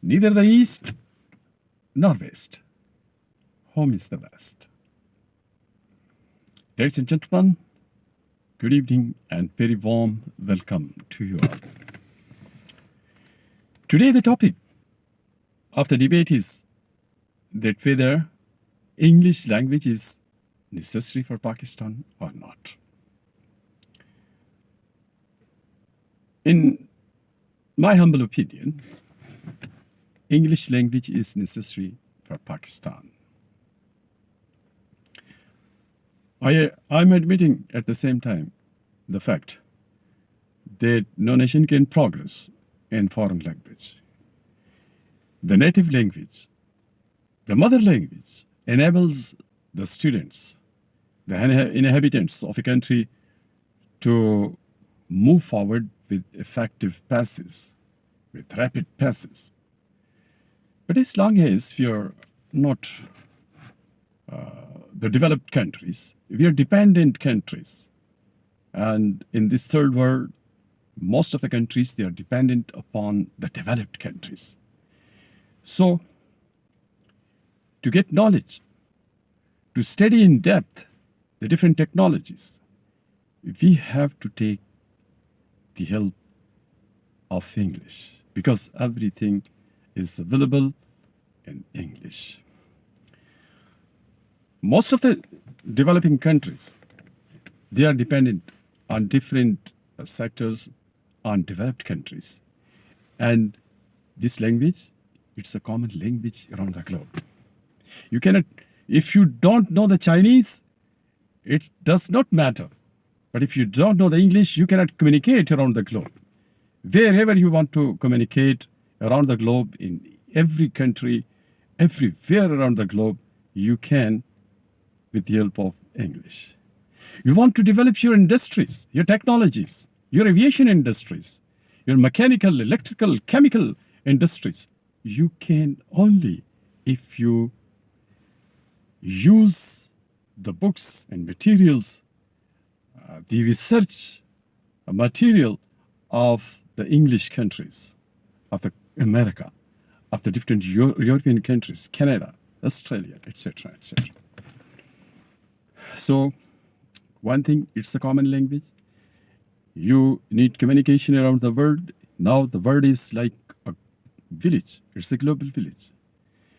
neither the east nor west. Home is the best. Ladies and gentlemen, good evening and very warm welcome to you all. Today the topic of the debate is that whether English language is necessary for Pakistan or not. In my humble opinion, English language is necessary for Pakistan. I'm admitting at the same time the fact that no nation can progress in foreign language. The native language, the mother language, enables the students, the inhabitants of a country to move forward with effective passes, with rapid passes. But as long as we are not the developed countries, we are dependent countries. And in this third world, most of the countries, they are dependent upon the developed countries. So, to get knowledge, to study in depth the different technologies, we have to take the help of English because everything is available in English. Most of the developing countries, they are dependent on different sectors on developed countries. And this language, it's a common language around the globe. You cannot, if you don't know the Chinese, it does not matter. But if you don't know the English, you cannot communicate around the globe. Wherever you want to communicate around the globe, in every country, everywhere around the globe, you can with the help of English. You want to develop your industries, your technologies, your aviation industries, your mechanical, electrical, chemical industries. You can only if you use the books and materials, the research material of the English countries, of the America, of the different European countries, Canada, Australia, etc., etc. So, one thing, it's a common language. You need communication around the world. Now the world is like a village. It's a global village.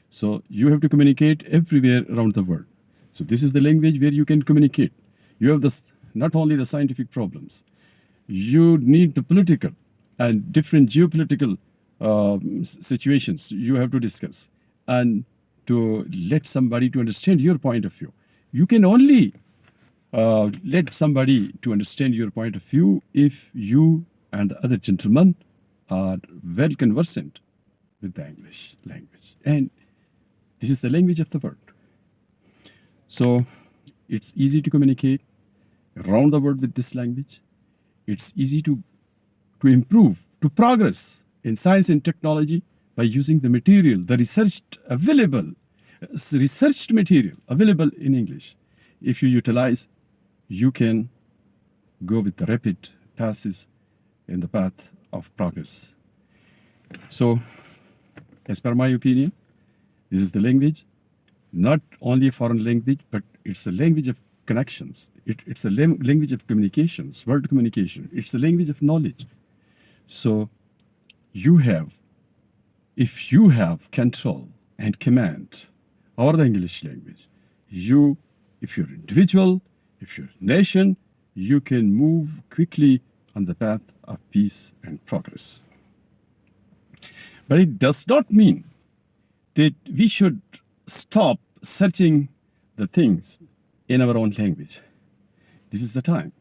So you have to communicate everywhere around the world. So this is the language where you can communicate. You have not only the scientific problems. You need the political and different geopolitical situations you have to discuss. And to let somebody to understand your point of view. You can only let somebody to understand your point of view if you and the other gentlemen are well conversant with the English language. And this is the language of the world. So it's easy to communicate around the world with this language. It's easy to improve, to progress in science and technology by using the material, the researched material available in English. If you utilize, you can go with the rapid passes in the path of progress. So, as per my opinion, this is the language, not only a foreign language, but it's a language of connections. It's a language of communications, world communication. It's a language of knowledge. So, if you have control and command over the English language, if you're individual, if you're nation, you can move quickly on the path of peace and progress. But it does not mean that we should stop searching the things in our own language. This is the time,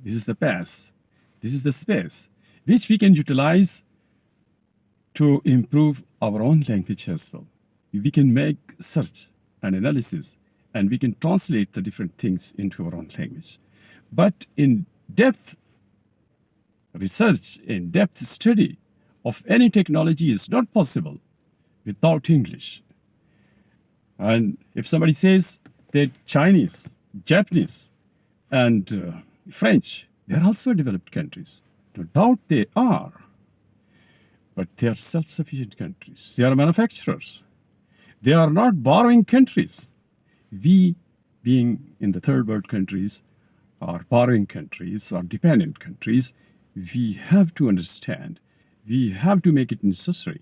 this is the path, this is the space which we can utilize to improve our own language as well. We can make search and analysis, and we can translate the different things into our own language. But in depth research, in depth study of any technology is not possible without English. And if somebody says that Chinese, Japanese, and French, they are also developed countries. No doubt they are. but they are self-sufficient countries. They are manufacturers. They are not borrowing countries. We, being in the third world countries, are borrowing countries, are dependent countries, we have to understand, we have to make it necessary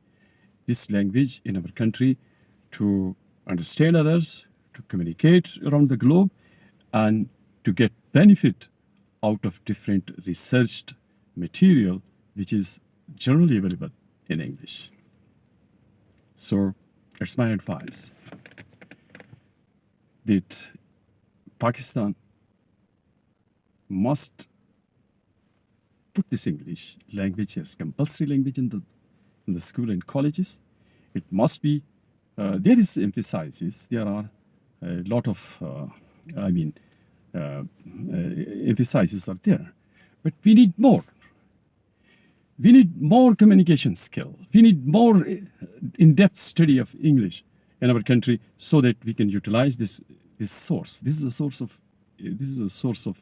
this language in our country to understand others, to communicate around the globe, and to get benefit out of different researched material which is generally available in English. So it's my advice that Pakistan must put this English language as compulsory language in the school and colleges. It must be. There is emphasizes. There are a lot of. I mean, emphasizes are there, but we need more. We need more communication skill. We need more in-depth study of English in our country so that we can utilize this source. This is a source of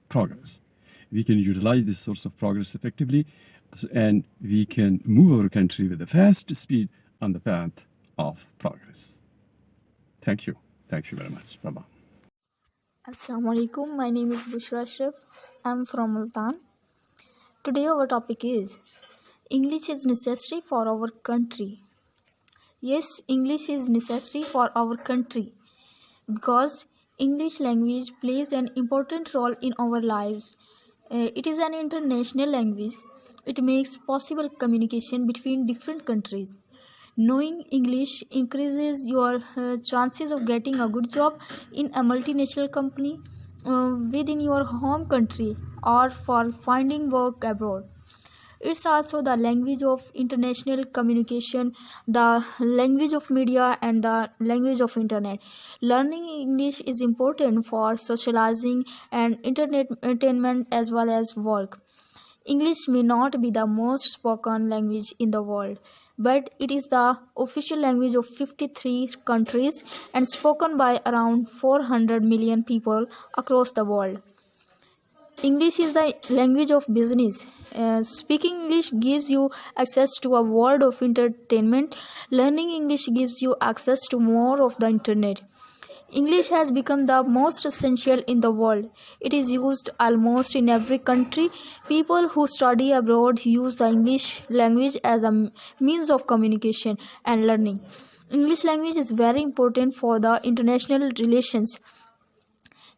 progress. We can utilize this source of progress effectively, and we can move our country with a fast speed on the path of progress. Thank you. Thank you very much. Bye bye. Assalamu alaikum. My name is Bushra Ashraf. I'm from Multan. Today our topic is English is necessary for our country. Yes, English is necessary for our country because English language plays an important role in our lives. It is an international language. It makes possible communication between different countries. Knowing English increases your chances of getting a good job in a multinational company within your home country or for finding work abroad. It's also the language of international communication, the language of media, and the language of internet. Learning English is important for socializing and internet entertainment as well as work. English may not be the most spoken language in the world, but it is the official language of 53 countries and spoken by around 400 million people across the world. English is the language of business. Speaking English gives you access to a world of entertainment. Learning English gives you access to more of the internet. English has become the most essential in the world. It is used almost in every country. People who study abroad use the English language as a means of communication and learning. English language is very important for the international relations.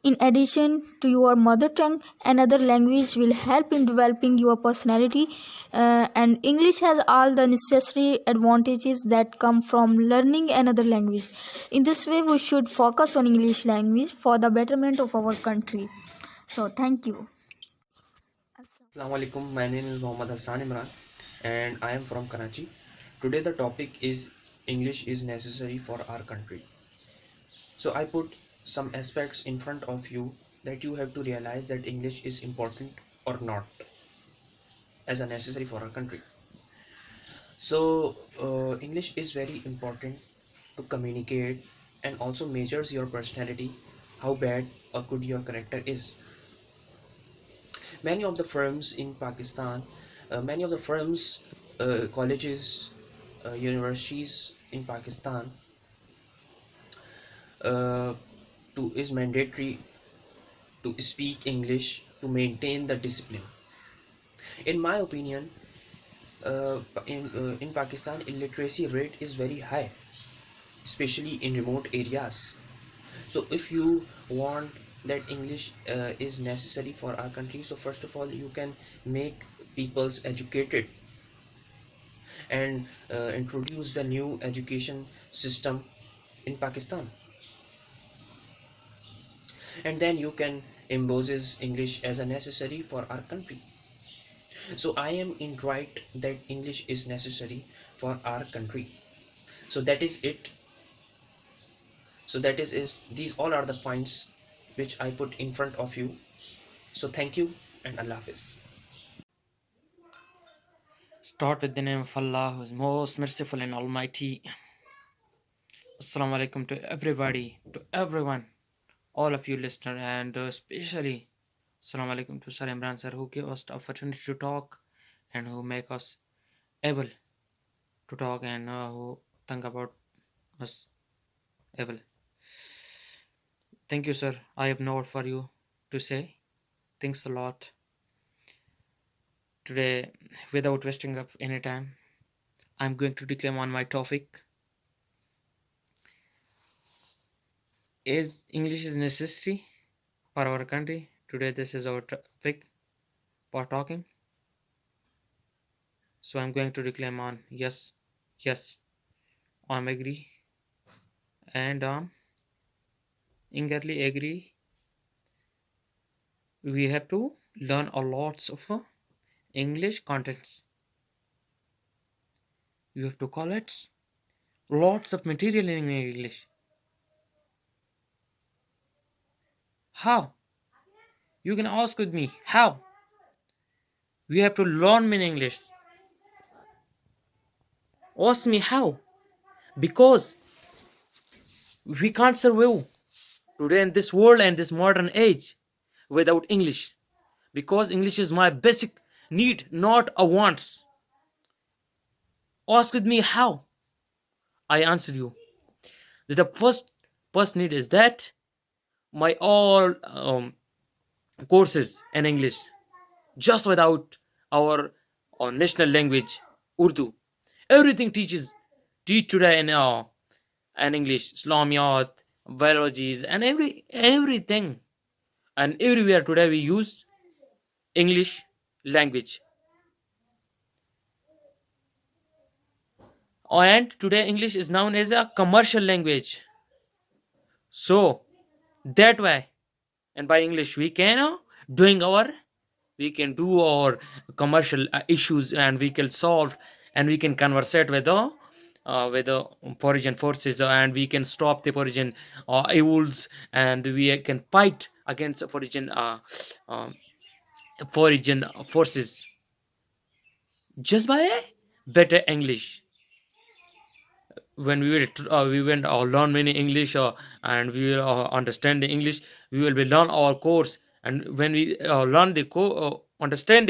In addition to your mother tongue, another language will help in developing your personality, and English has all the necessary advantages that come from learning another language. In this way, we should focus on English language for the betterment of our country. So, thank you. Assalamu alaikum. My name is Mohammad Hassan Imran and I am from Karachi. Today the topic is English is necessary for our country. So I put some aspects in front of you that you have to realize that English is important or not as a necessary for our country. So English is very important to communicate and also measures your personality, how bad or good your character is. Many of the firms in Pakistan, many of the firms, colleges, universities in Pakistan uh, to is mandatory to speak English to maintain the discipline. In my opinion, in Pakistan, illiteracy rate is very high, especially in remote areas. So if you want that English is necessary for our country, so first of all you can make people's educated and introduce the new education system in Pakistan, and then you can impose English as a necessary for our country. So I am in right that English is necessary for our country. So that is it. So that is these all are the points which I put in front of you. So thank you and Allah Hafiz. Start with the name of Allah, who is most merciful and almighty. Assalamu alaikum to everybody, to everyone, all of you listeners, and especially Assalamu alaikum to Sir Imran sir, who gave us the opportunity to talk and who make us able to talk and who think about us able. Thank you, sir. I have no word for you to say. Thanks a lot. Today, without wasting up any time, I'm going to declare on my topic. Is English is necessary for our country? Today, this is our topic for talking. So I'm going to declare on yes, yes, I'm agree, and eagerly agree. We have to learn a lots of English contents. You have to call it lots of material in English. How? You can ask with me. How? We have to learn in English. Ask me how? Because we can't survive today in this world and this modern age without English. Because English is my basic need, not a wants. Ask with me how? I answer you. The first need is that my all courses in English, just without our national language, Urdu. Everything teach today in English, Islamiyat, biologies, and everything. And everywhere today we use English language. And today English is known as a commercial language. So that way, and by English we can we can do our commercial issues, and we can solve, and we can conversate with the foreign forces, and we can stop the foreign evils, and we can fight against uh, foreign forces just by better English. When we went learn many English, and we will understand the English, we will be learn our course, and when we understand the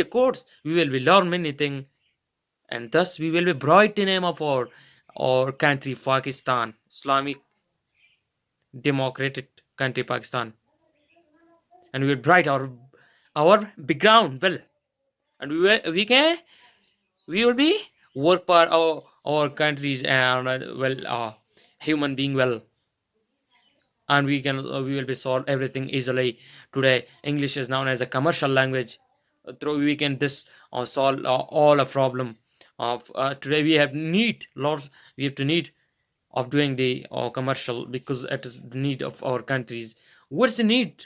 course, we will be learn many things, and thus we will be bright the name of our country, Pakistan, Islamic democratic country, Pakistan, and we will bright our background well, and we will be work for our countries, and human being well, and we will be solve everything easily. Today English is known as a commercial language. Through we can this solve all a problem of today we have need lots, we have to need of doing the commercial, because it is the need of our countries. What's the need?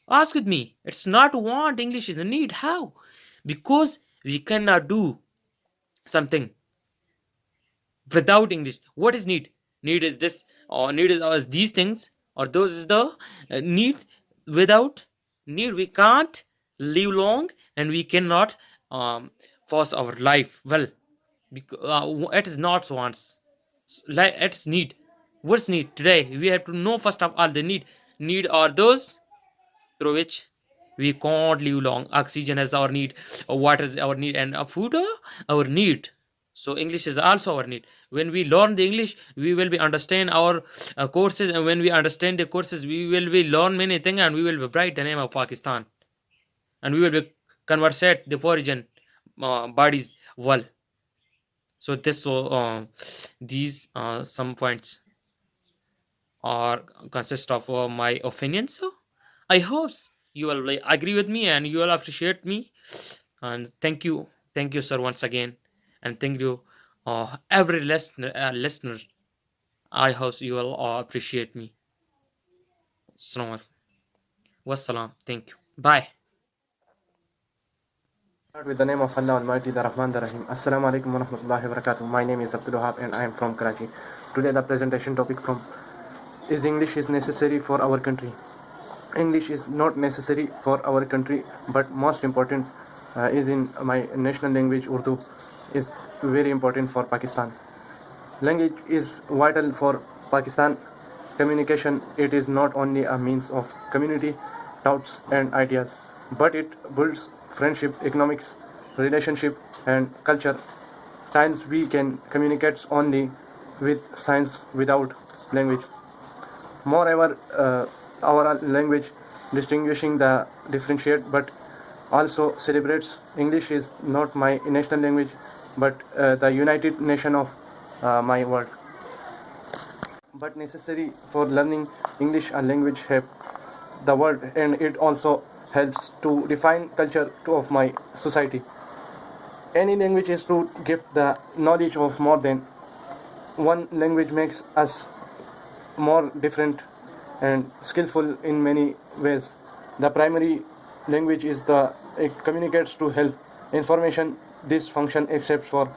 Ask with me. It's not want, English is the need. How? Because we cannot do something without English. What is need? Need is this, or need is these things, or those is the need. Without need we can't live long, and we cannot force our life well, because it is not wants. Like it's need. What's need? Today we have to know first of all the need are those through which we can't live long. Oxygen is our need, water is our need, and food our need. So English is also our need. When we learn the English, we will be understand our courses, and when we understand the courses, we will be learn many things, and we will be bright the name of Pakistan, and we will be conversate the foreign bodies well. So this these some points are consist of my opinions. So I hope you will agree with me, and you will appreciate me. And thank you, sir, once again, and thank you, every listener. I hope you will appreciate me. Assalamu alaikum. Wassalam. Thank you. Bye. Start with the name of Allah Almighty, the Rahman, the Rahim. Assalamu alaikum wa rahmatullahi wa barakatuh. My name is Abdul Wahab and I am from Karachi. Today the presentation topic from is English is necessary for our country. English is not necessary for our country, but most important is in my national language Urdu is very important for Pakistan. Language is vital for Pakistan. Communication, it is not only a means of community, thoughts and ideas, but it builds friendship, economics, relationship and culture. times we can communicate only with signs without language. Moreover, our language distinguishing the differentiate but also celebrates English is not my national language but the United Nation of my world. But necessary for learning English and language help the world, and it also helps to define culture of my society. Any language is to give the knowledge of more than one language makes us more different and skillful in many ways. The primary language is the it communicates to help information. This function except for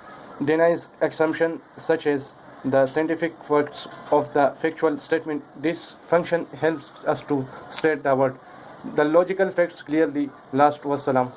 denies assumption such as the scientific facts of the factual statement. This function helps us to state the word. The logical facts clearly. Last was salam.